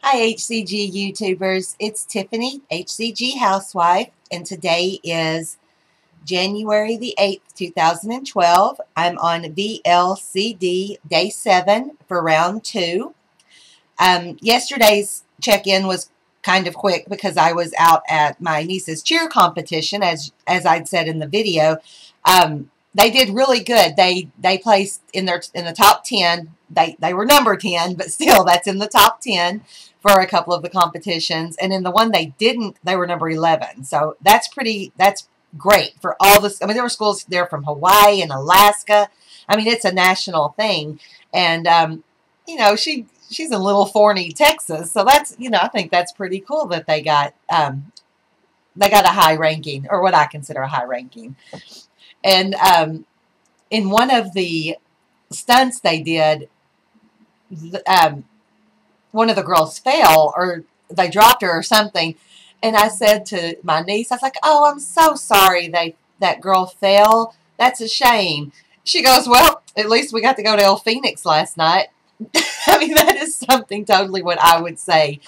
Hi HCG YouTubers, it's Tiffany, HCG Housewife, and today is January the 8th, 2012. I'm on VLCD Day 7 for round 2. Yesterday's check-in was kind of quick because I was out at my niece's cheer competition, as I'd said in the video. They did really good. They placed in the top 10. They were number 10, but still that's in the top 10 for a couple of the competitions. And in the one they didn't, they were number 11. So that's great for all this. I mean, there were schools there from Hawaii and Alaska. I mean, it's a national thing. And you know, she's in Little Forney, Texas. So that's, you know, I think that's pretty cool that they got a high ranking, or what I consider a high ranking. And in one of the stunts they did, one of the girls fell, or they dropped her or something. And I said to my niece, I was like, "Oh, I'm so sorry that girl fell. That's a shame." She goes, "Well, at least we got to go to El Phoenix last night." I mean, that is something totally what I would say.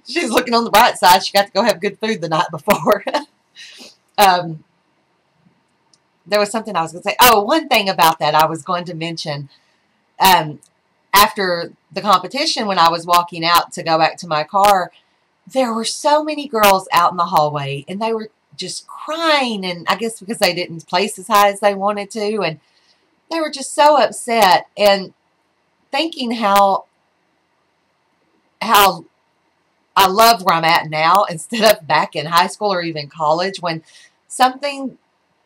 She's looking on the bright side. She got to go have good food the night before. There was something I was going to say. Oh, one thing about that I was going to mention. After the competition, when I was walking out to go back to my car, there were so many girls out in the hallway, and they were just crying, and I guess because they didn't place as high as they wanted to, and they were just so upset, and thinking how I love where I'm at now instead of back in high school or even college, when something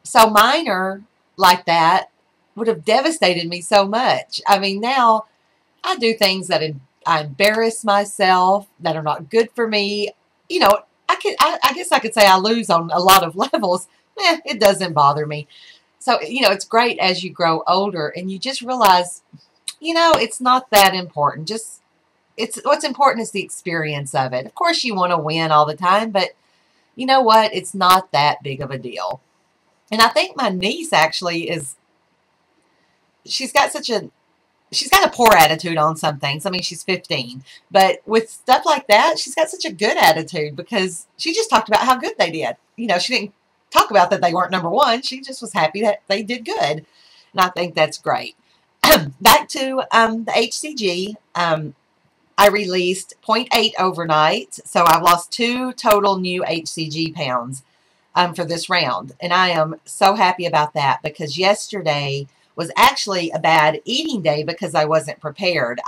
so minor like that would have devastated me so much. I mean, now I do things that I embarrass myself, that are not good for me. You know, I guess I could say I lose on a lot of levels. It doesn't bother me. So, you know, it's great as you grow older and you just realize, you know, it's not that important. What's important is the experience of it. Of course, you want to win all the time, but you know what? It's not that big of a deal. And I think my niece actually she's got a poor attitude on some things. I mean, she's 15. But with stuff like that, she's got such a good attitude because she just talked about how good they did. You know, she didn't talk about that they weren't number one. She just was happy that they did good. And I think that's great. Back to the HCG. I released 0.8 overnight. So I've lost 2 total new HCG pounds for this round. And I am so happy about that because yesterday was actually a bad eating day because I wasn't prepared.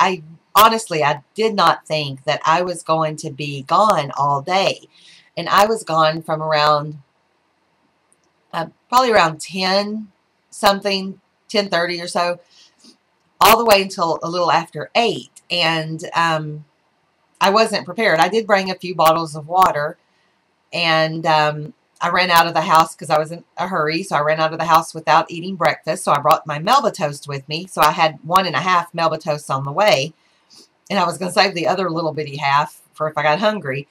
Honestly, I did not think that I was going to be gone all day. And I was gone from around, probably around 10 something, 10:30 or so, all the way until a little after 8. And I wasn't prepared. I did bring a few bottles of water, and I ran out of the house because I was in a hurry, so I ran out of the house without eating breakfast, so I brought my Melba toast with me, so I had 1.5 Melba toasts on the way, and I was going to save the other little bitty half for if I got hungry,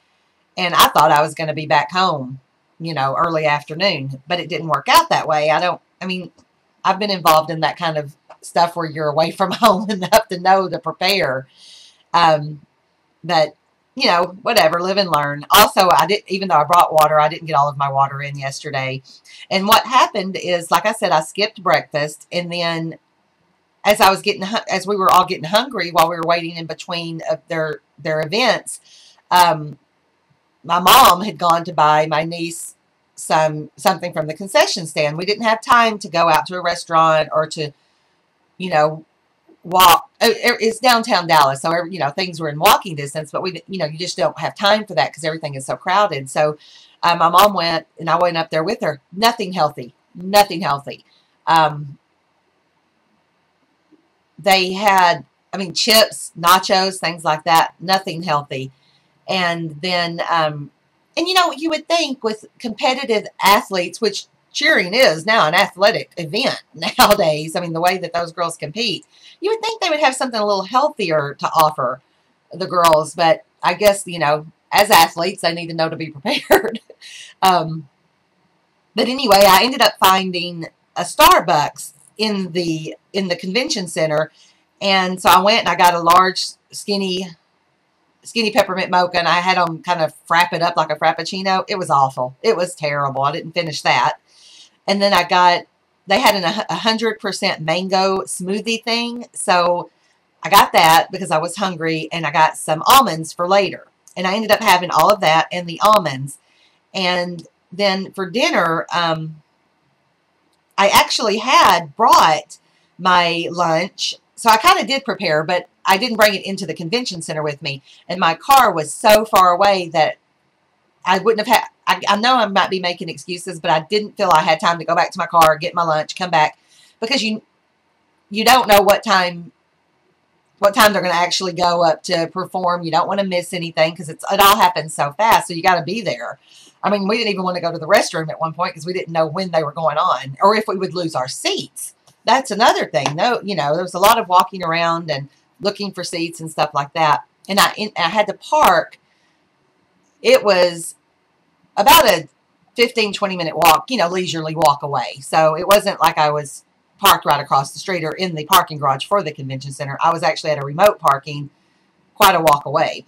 and I thought I was going to be back home, you know, early afternoon, but it didn't work out that way. I mean, I've been involved in that kind of stuff where you're away from home enough to know to prepare, but you know, whatever, live and learn. Also, even though I brought water, I didn't get all of my water in yesterday. And what happened is, like I said, I skipped breakfast. And then as we were all getting hungry while we were waiting in between their events, my mom had gone to buy my niece something from the concession stand. We didn't have time to go out to a restaurant or to, you know, walk. It's downtown Dallas, so you know, things were in walking distance, but you know, you just don't have time for that because everything is so crowded. So my mom went, and I went up there with her. Nothing healthy. They had, I mean, chips, nachos, things like that. Nothing healthy. And then and you know, you would think with competitive athletes, which cheering is now an athletic event nowadays. I mean, the way that those girls compete, you would think they would have something a little healthier to offer the girls. But I guess, you know, as athletes, they need to know to be prepared. But anyway, I ended up finding a Starbucks in the convention center. And so I went and I got a large, skinny skinny peppermint mocha, and I had them kind of frap it up like a frappuccino. It was awful. It was terrible. I didn't finish that. And then they had a 100% mango smoothie thing. So I got that because I was hungry, and I got some almonds for later. And I ended up having all of that and the almonds. And then for dinner, I actually had brought my lunch. So I kind of did prepare, but I didn't bring it into the convention center with me. And my car was so far away that I wouldn't have had, I know I might be making excuses, but I didn't feel I had time to go back to my car, get my lunch, come back. Because you don't know what time they're going to actually go up to perform. You don't want to miss anything because it all happens so fast. So you got to be there. I mean, we didn't even want to go to the restroom at one point because we didn't know when they were going on or if we would lose our seats. That's another thing. No, there was a lot of walking around and looking for seats and stuff like that. And I had to park. It was about a 15, 20-minute walk, leisurely walk away. So it wasn't like I was parked right across the street or in the parking garage for the convention center. I was actually at a remote parking quite a walk away.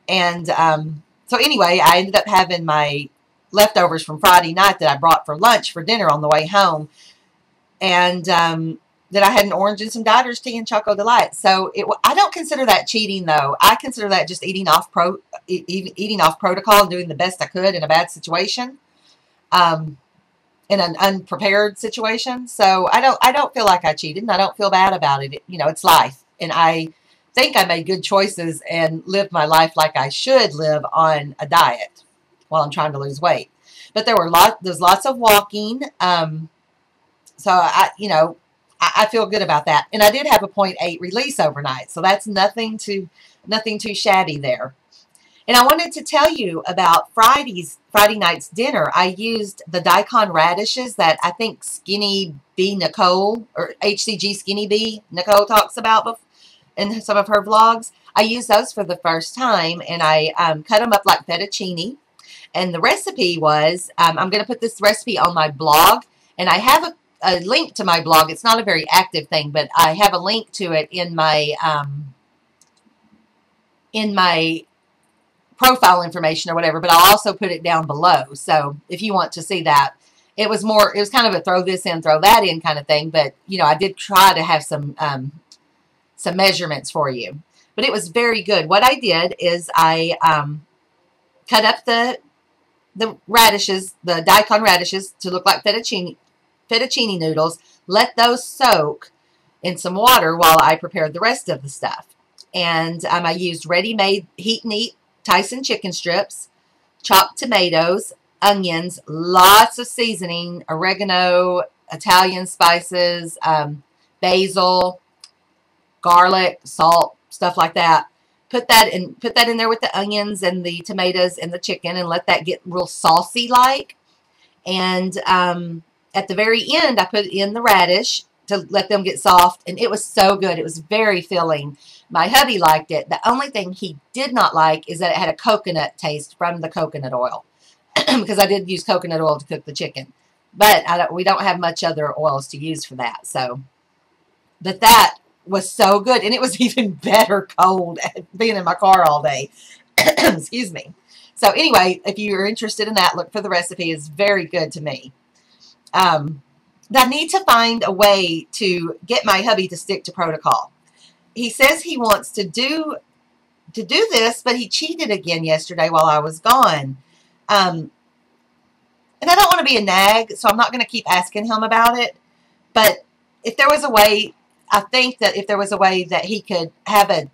And so anyway, I ended up having my leftovers from Friday night that I brought for lunch for dinner on the way home. And then I had an orange and some Dider's tea and Choco Delight. So I don't consider that cheating, though. I consider that just eating off protocol and doing the best I could in a bad situation, in an unprepared situation. So I don't feel like I cheated, and I don't feel bad about it. It's life, and I think I made good choices and lived my life like I should live on a diet while I'm trying to lose weight. But there's lots of walking. So I feel good about that. And I did have a 0.8 release overnight. So that's nothing too shabby there. And I wanted to tell you about Friday night's dinner. I used the daikon radishes that I think Skinny Bee Nicole, or HCG Skinny Bee Nicole talks about in some of her vlogs. I used those for the first time, and I cut them up like fettuccine. And the recipe was, I'm going to put this recipe on my blog, and I have a link to my blog. It's not a very active thing, but I have a link to it in my profile information or whatever, but I'll also put it down below. So if you want to see that, it was kind of a throw this in, throw that in kind of thing. But, I did try to have some measurements for you, but it was very good. What I did is I cut up the radishes, the daikon radishes, to look like fettuccine noodles, let those soak in some water while I prepared the rest of the stuff. And I used ready-made heat and eat Tyson chicken strips, chopped tomatoes, onions, lots of seasoning, oregano, Italian spices, basil, garlic, salt, stuff like that. Put that in there with the onions and the tomatoes and the chicken, and let that get real saucy like. And at the very end, I put in the radish to let them get soft, and it was so good. It was very filling. My hubby liked it. The only thing he did not like is that it had a coconut taste from the coconut oil, because I did use coconut oil to cook the chicken. But we don't have much other oils to use for that. So, but that was so good, and it was even better cold being in my car all day. Excuse me. So anyway, if you're interested in that, look for the recipe. It's very good to me. I need to find a way to get my hubby to stick to protocol. He says he wants to do this, but he cheated again yesterday while I was gone. And I don't want to be a nag, so I'm not going to keep asking him about it. But if there was a way, I think that if there was a way that he could have a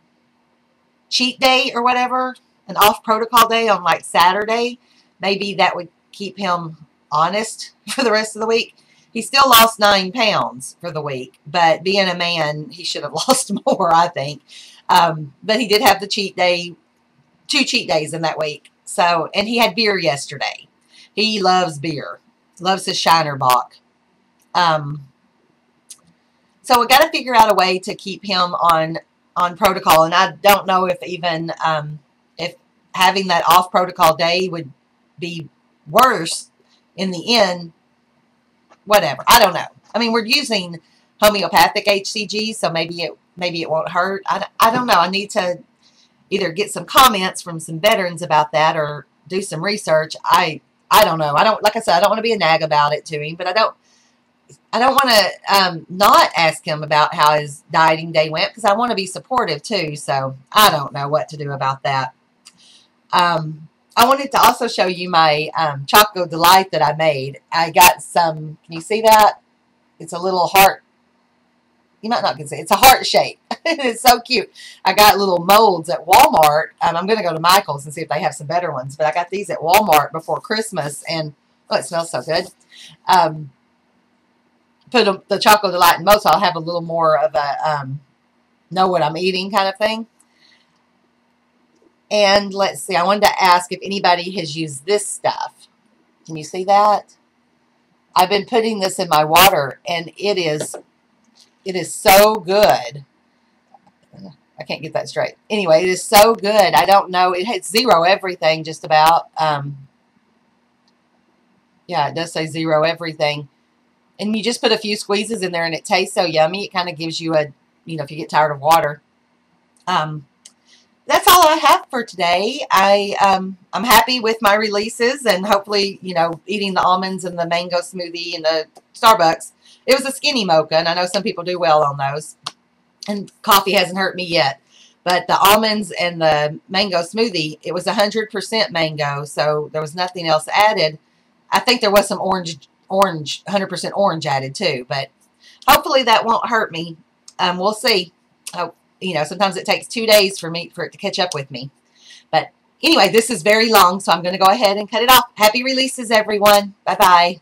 cheat day or whatever, an off-protocol day on like Saturday, maybe that would keep him honest for the rest of the week. He still lost 9 pounds for the week, but being a man, he should have lost more, I think. But he did have the cheat day, 2 cheat days in that week. So, and he had beer yesterday. He loves beer, loves his Shiner Bock. So we got to figure out a way to keep him on protocol, and I don't know if even if having that off protocol day would be worse in the end. Whatever, I don't know. I mean, we're using homeopathic HCG, so maybe it won't hurt. I don't know. I need to either get some comments from some veterans about that or do some research. I don't know. Like I said, I don't want to be a nag about it to him, but I don't want to not ask him about how his dieting day went, because I want to be supportive too. So I don't know what to do about that. I wanted to also show you my Choco Delight that I made. I got some, can you see that? It's a little heart. You might not can see. It's a heart shape. It's so cute. I got little molds at Walmart. I'm going to go to Michael's and see if they have some better ones. But I got these at Walmart before Christmas, and oh, it smells so good. Put the Choco Delight in most, so I'll have a little more of a know what I'm eating kind of thing. And let's see, I wanted to ask if anybody has used this stuff. Can you see that? I've been putting this in my water, and it is so good. I can't get that straight. Anyway, it is so good. I don't know. It has zero everything just about. Yeah, it does say zero everything. And you just put a few squeezes in there, and it tastes so yummy. It kind of gives you a, if you get tired of water. That's all I have for today. I'm happy with my releases, and hopefully, eating the almonds and the mango smoothie and the Starbucks. It was a skinny mocha, and I know some people do well on those. And coffee hasn't hurt me yet. But the almonds and the mango smoothie, it was 100% mango, so there was nothing else added. I think there was some orange, 100% orange added too. But hopefully that won't hurt me. We'll see. Sometimes it takes 2 days for it to catch up with me. But anyway, this is very long, so I'm going to go ahead and cut it off. Happy releases, everyone. Bye-bye.